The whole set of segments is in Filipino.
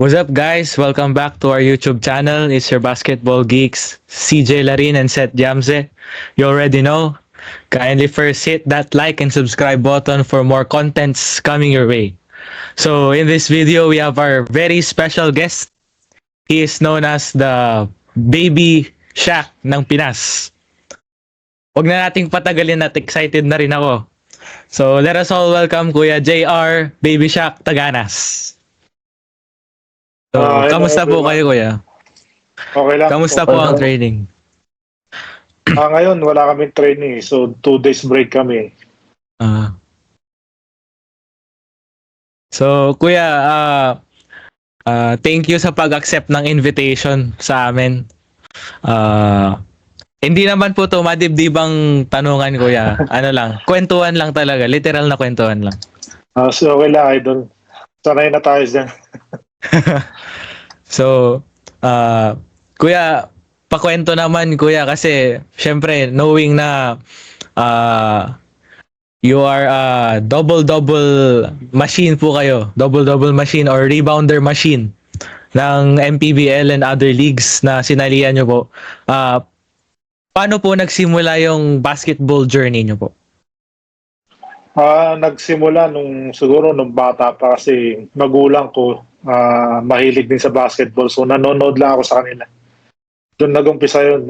What's up, guys? Welcome back to our YouTube channel. It's your basketball geeks, CJ Larin and Seth Jamze. You already know. Kindly first hit that like and subscribe button for more contents coming your way. So, in this video, we have our very special guest. He is known as the Baby Shaq ng Pinas. Huwag na nating patagalin at excited na rin ako. So, let us all welcome Kuya JR Baby Shaq Taganas. So, Hello kamusta po everyone. kayo, Kuya? Okay lang. Kamusta Okay po ang lang. training? Ngayon wala kaming training, so 2 days break kami. Ah. So, Kuya, thank you sa pag-accept ng invitation sa amin. Hindi naman po to madibdibang tanungan, Kuya. Ano lang, kwentuhan lang talaga. Literal na kwentuhan lang. So okay lang, idol. Sanay na tayo dyan. So, Kuya, pakwento naman, Kuya, kasi syempre, knowing na you are a double-double machine po kayo. Double-double machine or rebounder machine ng MPBL and other leagues na sinalihan nyo po. Paano po nagsimula yung basketball journey nyo po? Nagsimula siguro nung bata pa kasi magulang ko mahilig din sa basketball. So nanonood lang ako sa kanila. Doon nag-umpisa yun.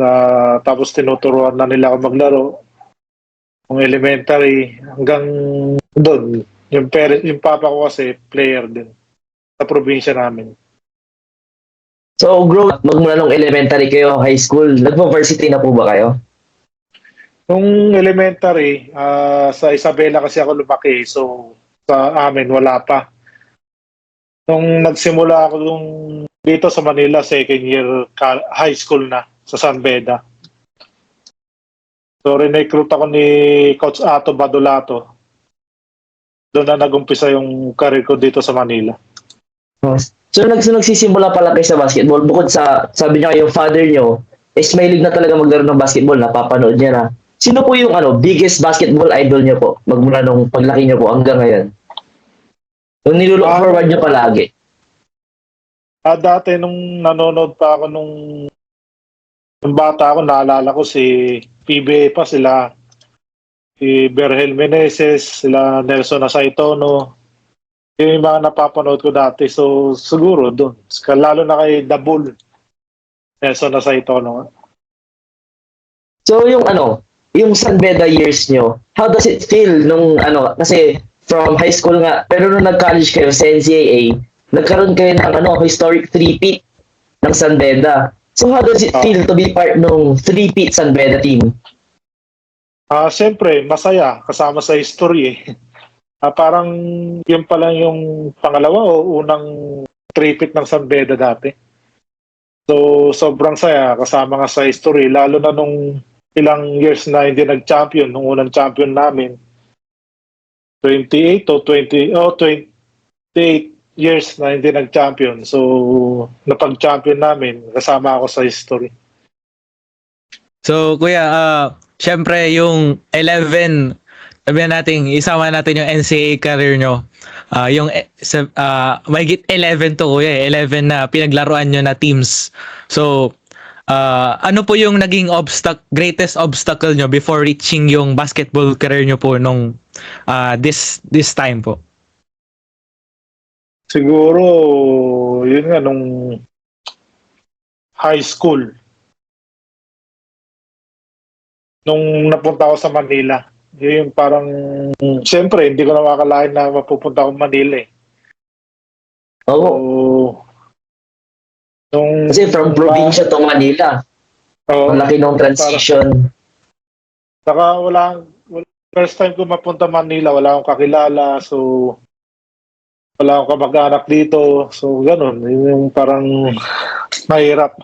Tapos tinuturuan na nila ako maglaro. Kung elementary hanggang doon. Yung papa ko kasi player din sa probinsya namin. So, magmula nung elementary kayo, high school, nagpo-varsity na po ba kayo? Nung elementary, sa Isabela kasi ako lumaki. So, sa amin, wala pa. Nung nagsimula ako dito sa Manila, second year high school na, sa San Beda. So, recruit ako ni Coach Ato Badulato. Doon na nag-umpisa yung career ko dito sa Manila. So, nagsisimula pala kayo sa basketball. Bukod sa, sabi niyo yung father niyo, is mahilig na talaga maglaro ng basketball, napapanood niya na. Sino po yung biggest basketball idol niyo po? Magmula nung paglaki niyo po hanggang ngayon. Yung nilulook forward niyo palagi. Dati nung nanonood pa ako nung bata ako, naalala ko si PBA pa sila, si Berhel Meneses, sila Nelson Asaitono. Yung mga napapanood ko dati. So, siguro doon. Lalo na kay The Bull. Nelson Asaitono. So, yung San Beda years niyo, how does it feel nung kasi from high school nga, pero nung nag-college kayo sa NCAA, nagkaroon kayo ng historic three-peat ng San Beda. So how does it feel to be part ng three-peat San Beda team? Siyempre, masaya. Kasama sa history eh. Parang yun pa lang yung pangalawa o unang three-peat ng San Beda dati. So, sobrang saya. Kasama nga sa history. Lalo na nung ilang years na hindi nag-champion. Nung unang champion namin, 28 years na hindi nag-champion. So, napag-champion namin, kasama ako sa history. So, Kuya, syempre yung 11, sabihan natin, isama natin yung NCAA career nyo. Mahigit 11 to, Kuya. 11 na pinaglaruan nyo na teams. So, ano po yung naging greatest obstacle nyo before reaching yung basketball career nyo po nung this time po? Siguro, yun nga, nung high school. Nung napunta ako sa Manila. Yun yung parang, siyempre, hindi ko na makakalain na mapupunta ako Manila eh. Oo. So, Kasi from probinsya to Manila, ang laki ng transition. Saka first time ko mapunta Manila, wala akong kakilala, so wala akong kamag-anak dito, so ganun, yun yung parang mahirap.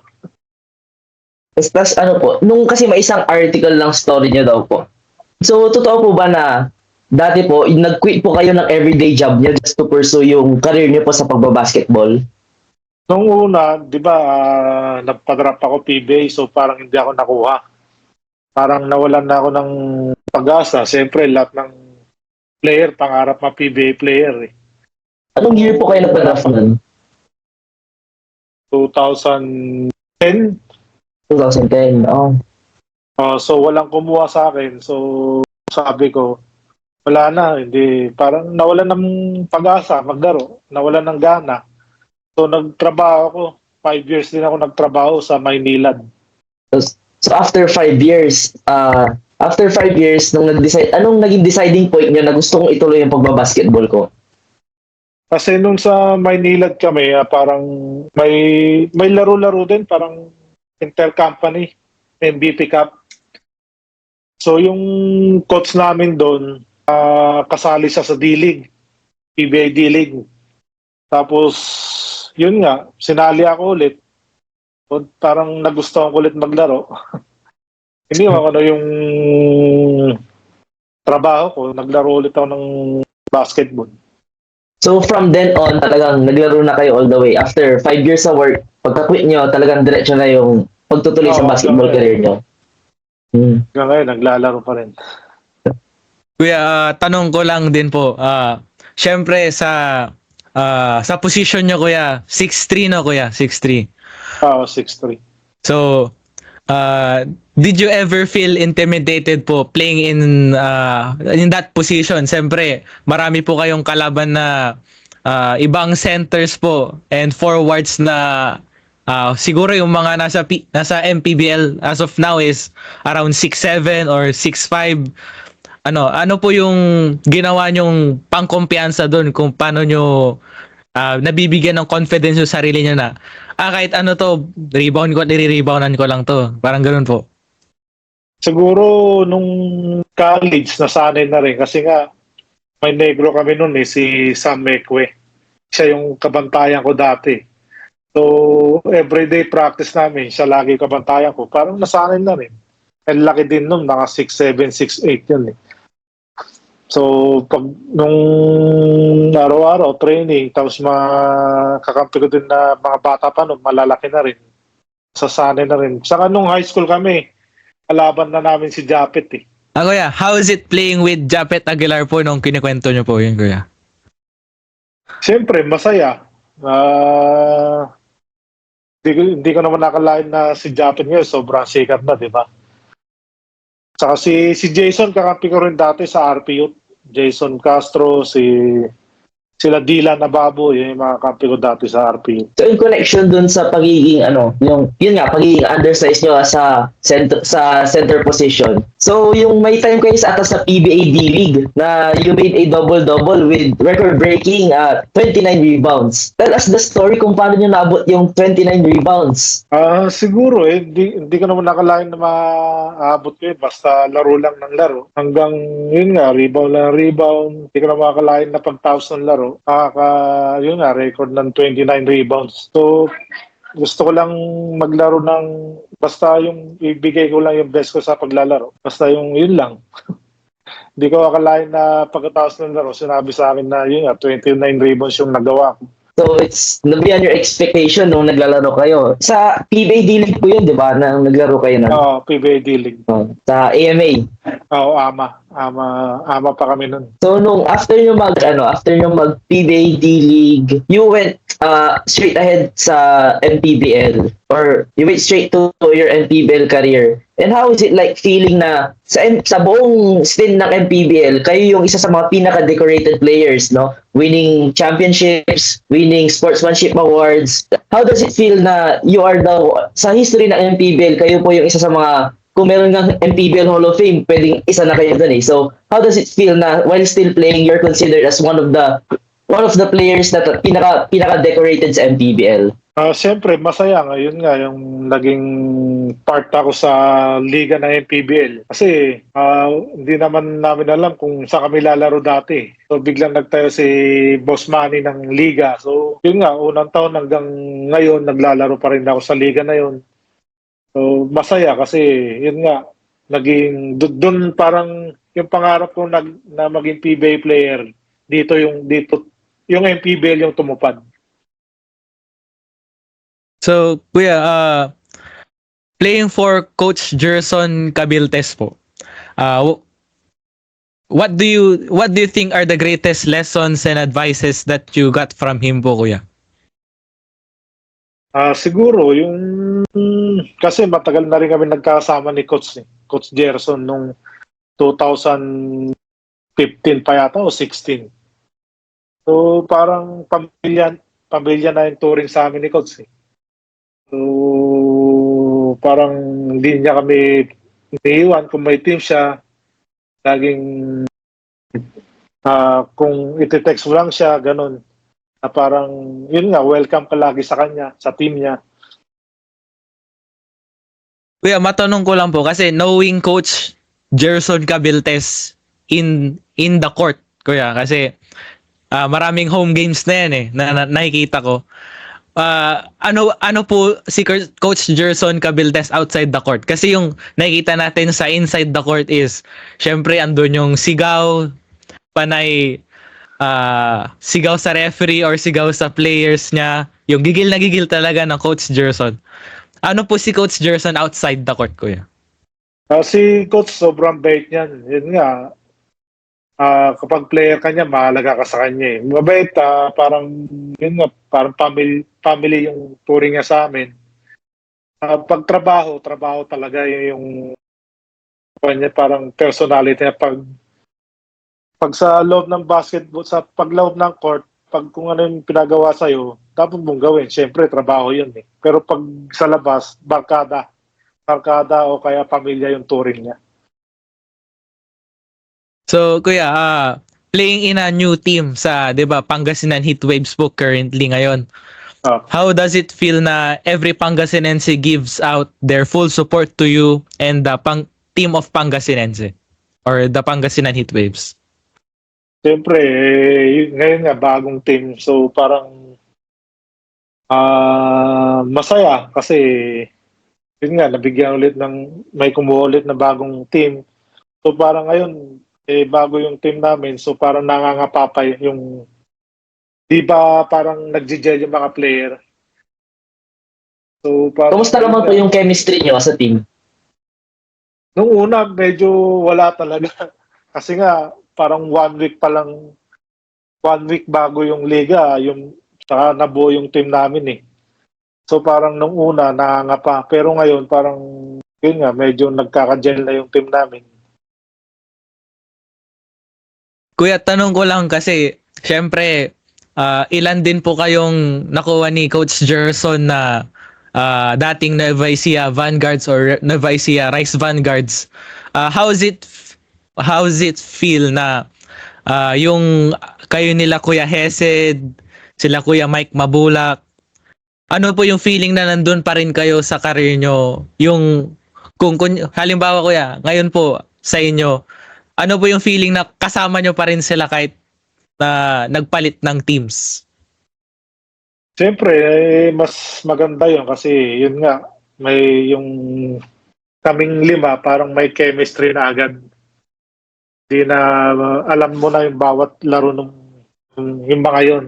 Tapos nung kasi may isang article lang story niyo daw po. So, totoo po ba na dati po, nag-quit po kayo ng everyday job niyo just to pursue yung career niyo po sa pagbabasketball? Nung una, di ba, nagpa-drop ako PBA, so parang hindi ako nakuha. Parang nawalan na ako ng pag-asa. Siyempre, lahat ng player, pangarap ma PBA player eh. Anong year po kayo nagpa-draft nun? 2010. 2010. Oh. So walang kumuha sa akin. So sabi ko, wala na, hindi, parang nawalan ng pag-asa maglaro, nawalan ng gana. So nagtrabaho ako, 5 years din ako nagtrabaho sa Maynilad. So after 5 years nung nag-decide, anong naging deciding point niyo na gusto kong ituloy yung pagbabasketball ko? Kasi nung sa Maynilad kami, parang may laro-laro din, parang intercompany, MVP Cup. So yung coach namin doon, kasali siya sa D-League, PBA D-League. Tapos, yun nga, sinali ako ulit. Parang nagustuhan ko ulit maglaro. Hindi ko ano yung trabaho ko, naglaro ulit ako ng basketball. So from then on, talagang naglaro na kayo all the way. After 5 years sa work, pagka-quit nyo, talagang diretso na yung pagtutuloy sa Oo, basketball hanggang career nyo. Hanggang ngayon, naglalaro pa rin. Kuya, tanong ko lang din po. Syempre sa position nyo kuya, 6'3" no kuya, 6'3". 6'3". So, did you ever feel intimidated po playing in that position? Siyempre, marami po kayong kalaban na ibang centers po and forwards na siguro yung mga nasa MPBL as of now is around 6'7" or 6'5". Ano po yung ginawa nyong pangkumpiyansa doon kung paano nyo nabibigyan ng confidence yung sarili nyo na kahit ano to, nire-reboundan ko lang to. Parang ganoon po. Siguro nung college, nasanay na rin. Kasi nga, may negro kami noon si Sam Mekwe. Siya yung kabantayan ko dati. So, everyday practice namin, siya lagi kabantayan ko. Parang nasanay na rin. And laki din nun, mga 6'7", 6'8" yun eh. So, pag nung araw-araw, training, tapos kakampi ko din na mga bata pa nun, malalaki na rin. Sasanay na rin. Saka nung high school kami, kalaban na namin si Japet eh. Kuya, how is it playing with Japet Aguilar po nung kinikwento nyo po yun, kuya? Siyempre, masaya. Hindi ko naman nakalain na si Japet ngayon, sobrang sikat na, di ba? Saka si Jason, kakampi ko rin dati sa RPU. Jason Castro, sila Dylan Nababo, yun yung mga kampi ko dati sa RPU. So in connection dun sa pagiging yun nga, pagiging undersized nyo sa center position. So yung may time kayo sa atas sa PBA D-League na you made a double-double with record-breaking 29 rebounds. Tell us the story kung paano nyo naabot yung 29 rebounds. Siguro hindi ko naman nakalain na maabot ko basta laro lang ng laro. Hanggang yun nga, rebound lang rebound. Hindi ko naman nakalain na pag-tapos ng laro. Yun nga, record ng 29 rebounds. So, gusto ko lang maglaro ng basta yung ibigay ko lang yung best ko sa paglalaro. Basta yung yun lang. Hindi ko akalain na pagkatapos ng laro, sinabi sa akin na yun nga, 29 rebounds yung nagawa ko. So it's beyond your expectation nung naglalaro kayo. Sa PBA D-League po yun, di ba? Nang naglaro kayo na. PBA D-League. Sa AMA. AMA pa kami nun. So nung after nyo mag PBA D-League, you went straight ahead sa MPBL or you went straight to your MPBL career. And how is it like feeling na sa buong stint ng MPBL, kayo yung isa sa mga pinaka-decorated players, no? Winning championships, winning sportsmanship awards. How does it feel na you are sa history ng MPBL, kayo po yung isa sa mga, kung meron ng MPBL Hall of Fame, pwedeng isa na kayo dun eh. So, how does it feel na while still playing, you're considered as one of the players that pinaka-decorated sa MPBL? Siyempre, masaya nga. Yun nga, yung naging part ako sa liga ng MPBL. Kasi hindi naman namin alam kung saan kami lalaro dati. So biglang nagtayo si Boss Manny ng liga. So yun nga, unang taon hanggang ngayon, naglalaro pa rin ako sa liga na yun. So masaya kasi yun nga, naging doon parang yung pangarap ko na maging PBA player, dito yung MPBL yung tumupad. So, kuya, playing for Coach Gerson Cabiltes po. What do you think are the greatest lessons and advices that you got from him po, kuya? Siguro yung kasi matagal na rin kami nagkasama ni Coach Gerson nung 2015 pa yata o 16. So parang pamilya na yung touring sa amin ni Coach. So parang hindi niya kami iniiwan kung may team siya. Laging kung iti-text mo lang siya, ganun. Parang, yun nga, welcome ka lagi sa kanya, sa team niya. Kuya, matanong ko lang po kasi knowing Coach Gerson Cabiltes in the court, kuya, kasi maraming home games na yan na nakikita ko. Ano po si Coach Gerson Cabiltes outside the court? Kasi yung nakikita natin sa inside the court is, syempre andun yung sigaw, panay sigaw sa referee or sigaw sa players niya. Yung gigil na gigil talaga ng Coach Gerson. Ano po si Coach Gerson outside the court, kuya? Si Coach, sobrang bait niyan. Yun nga, kapag player ka niya, mahalaga ka sa kanya. Mabait, parang, yun nga, parang family yung touring niya sa amin. Pag trabaho talaga yung kanya, parang personality niya. Pag sa loob ng basketball, sa pagloob ng court, pag kung ano yung pinagawa sa'yo, dapat mong gawin. Siyempre, trabaho yun eh. Pero pag sa labas, barkada o kaya pamilya yung touring niya. So, kuya, playing in a new team sa, 'di ba, Pangasinan Heatwaves po currently ngayon. How does it feel na every Pangasinense gives out their full support to you and the team of Pangasinense or the Pangasinan Heatwaves? Siyempre, ngayon nga, bagong team. So, parang masaya kasi yun nga, nabigyan ulit may kumuha ulit na bagong team. So, parang ngayon, bago yung team namin. So, parang nangangapa pa yung, di ba parang nag-gel yung mga player. So, parang, Kumusta naman po yung chemistry niyo sa team? nung una, medyo wala talaga. Kasi nga, parang 1 week bago yung liga, saka nabuo yung team namin eh. So parang nung una, nangangapa. Pero ngayon, parang, yun nga, medyo nagkaka-gel na yung team namin. Kuya, tanong ko lang kasi, syempre, ilan din po kayong nakuha ni Coach Gerson na dating Nueva Ecija Vanguards or Nueva Ecija Rice Vanguards. How's it feel na yung kayo nila Kuya Hesed, sila Kuya Mike Mabulak, ano po yung feeling na nandun pa rin kayo sa career nyo? Yung, kung halimbawa Kuya, ngayon po sa inyo, ano po yung feeling na kasama nyo pa rin sila kahit na nagpalit ng teams? Siyempre, mas maganda yun kasi yun nga, may yung kaming 5, parang may chemistry na agad. Hindi na alam mo na yung bawat laro yung mga yun.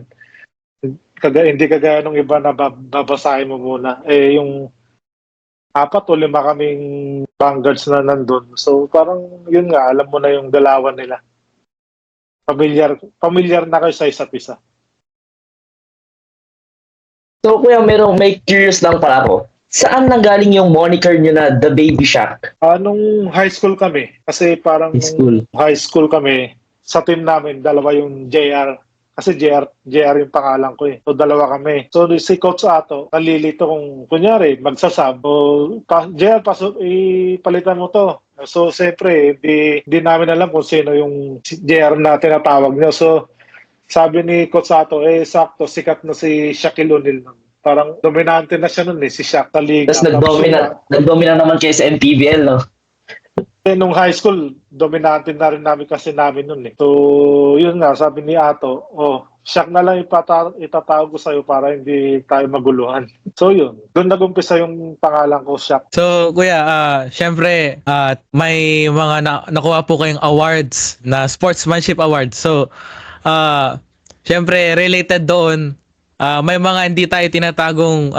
Hindi kagaya nung iba na babasahin mo muna. Yung 4 o 5 kaming vanguards na nandun. So parang yun nga, alam mo na yung dalawan nila. Familiar na kayo sa isa't isa. So, kuya, may curious lang pala ako. Saan nanggaling yung moniker nyo na The Baby Shark? Nung high school kami, kasi parang high school kami, sa team namin, 2 yung JR. Kasi JR yung pangalan ko eh. So, 2 kami. So, si Coach Ato, nalilito kung, kunyari, magsasab. So, JR, palitan mo to. So, siyempre, di namin alam kung sino yung JR na tinatawag niyo. So, sabi ni Coach Ato, sakto, sikat na si Shaquille O'Neal. Parang dominante na siya nun si Shaq sa liga. Tapos nag-domina naman kayo sa MPBL, no? Nung high school, dominante na rin namin nun eh. So, yun nga, sabi ni Ato, Shaq na lang itatawag ko sa'yo para hindi tayo maguluhan. So yun, doon nag-umpisa yung pangalan ko, Shaq. So, Kuya, syempre, may mga nakuha po kayong awards na sportsmanship awards. So, syempre, related doon, may mga hindi tayo tinatagong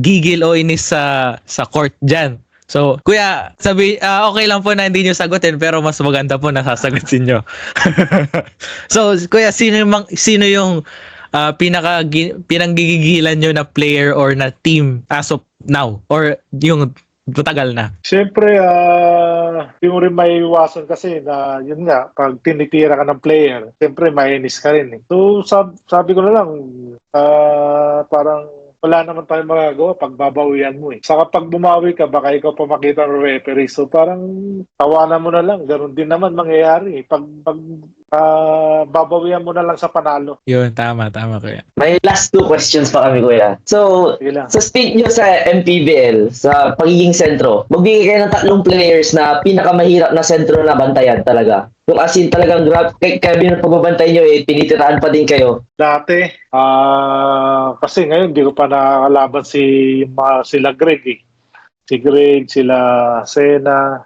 gigil o inis sa court dyan. So, Kuya, okay lang po na hindi nyo sagutin pero mas maganda po na sasagutin nyo. So, Kuya, sino yung pinanggigigilan nyo na player or na team as of now? Or yung matagal na? Siyempre, hindi mo rin maiiwasan kasi na, yun nga, pag tinitira ka ng player, siyempre, mainis ka rin. So, sabi ko na lang, parang wala naman tayong magagawa pag babawian mo eh. Saka pag bumawi ka, baka ikaw pa makita ng referee. So parang tawanan mo na lang. Ganun din naman mangyayari. Pag babawian mo na lang sa panalo. Yun, tama kuya. May last 2 questions pa kami, kuya. So, Sige lang. sa stint nyo sa MPBL, sa pagiging sentro, magbigay kayo ng 3 players na pinakamahirap na sentro na bantayan talaga. Yung as in talagang kay Kevin na pagbabantay nyo tinitiraan pa din kayo. Dati, kasi ngayon hindi ko pa nakakalaban sila Greg eh. Si Greg, sila Sena,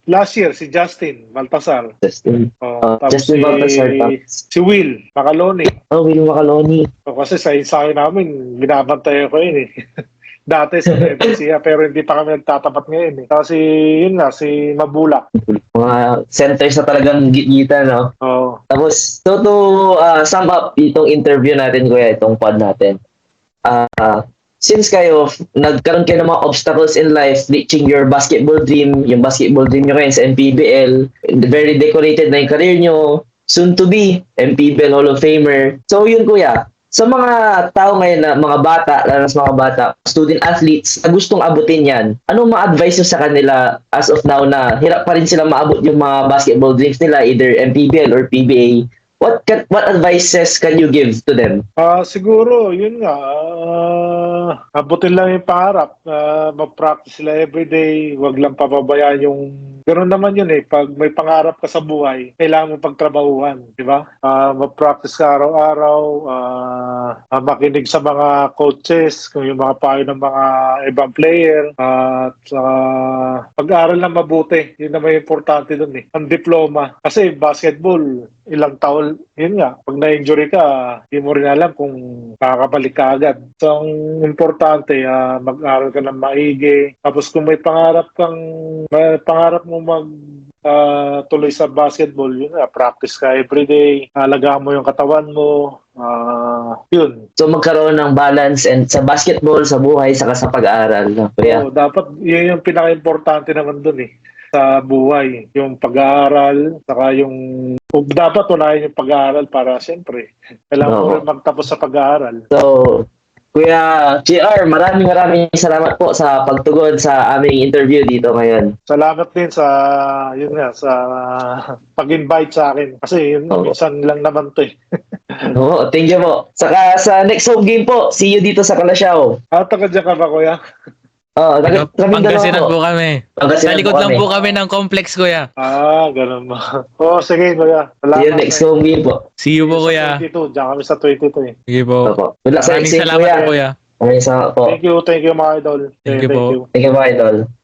last year si Justin Baltasar. Justin. Tapos Justin Baltasar. si Will Macaloni. Will Macaloni. Kasi sa ensayo namin, binabantay ko yun eh. Dati sa siya pero hindi pa kami nagtatapat ngayon eh. Kasi yun nga, si Mabula. Mga centers na talagang gitgita, no? Oo. Tapos, so to sum up itong interview natin, kuya, itong pod natin. Since kayo, nagkaroon kayo ng mga obstacles in life, reaching your basketball dream, yung basketball dream nyo kayo sa MPBL, very decorated na yung career nyo, soon to be, MPBL Hall of Famer. So yun, kuya, sa mga tao ngayon na mga bata, lalo sa mga bata, student athletes na gustong abutin yan, anong ma-advise nyo sa kanila as of now na hirap pa rin sila maabot yung mga basketball dreams nila, either MPBL or PBA? What advices can you give to them? Siguro, yun nga, abutin lang yung pangarap. Mag-practice sila everyday, wag lang pababayaan yung... Ganoon naman yun eh, pag may pangarap ka sa buhay, kailangan mo pagtrabahuhan, di ba? Mag-practice ka araw-araw, makinig sa mga coaches, kung yung mga payo ng mga ibang player, at pag-aaral lang mabuti, yun naman yung importante dun eh. Ang diploma, kasi basketball, ilang taon, yun nga, pag na-injury ka, hindi mo rin alam kung kakabalik ka agad. So, ang importante, mag-aral ka ng maigi. Tapos kung may pangarap mo tuloy sa basketball, yun nga, practice ka everyday, alagaan mo yung katawan mo, yun. So magkaroon ng balance and sa basketball, sa buhay, saka sa pag-aaral. No? Kuya? So, dapat, yun yung pinaka-importante naman dun eh, sa buhay. Yung pag-aaral, saka yung dapat unahin yung pag-aaral para siyempre kailangan mo rin magtapos sa pag-aaral. So, Kuya JR, maraming salamat po sa pagtugon sa aming interview dito ngayon. Salamat din sa yun nga sa pag-invite sa akin kasi yun minsan lang naman 'to eh. Oo, thank you po. Saka sa next home game po, see you dito sa Calasiao. Taga diyan ka ba, kuya? Pangasinan po kami. Sa likod lang po kami ng complex, kuya. Ganun ba? Sige, kuya. See you next home game po. See you po, kuya. 22, diyan kami sa 22 eh. Sige po. Good luck sa Maraming exam, salamat po, kuya. Maraming salamat po. Thank you mga idol. Thank you po. Thank you, mga idol.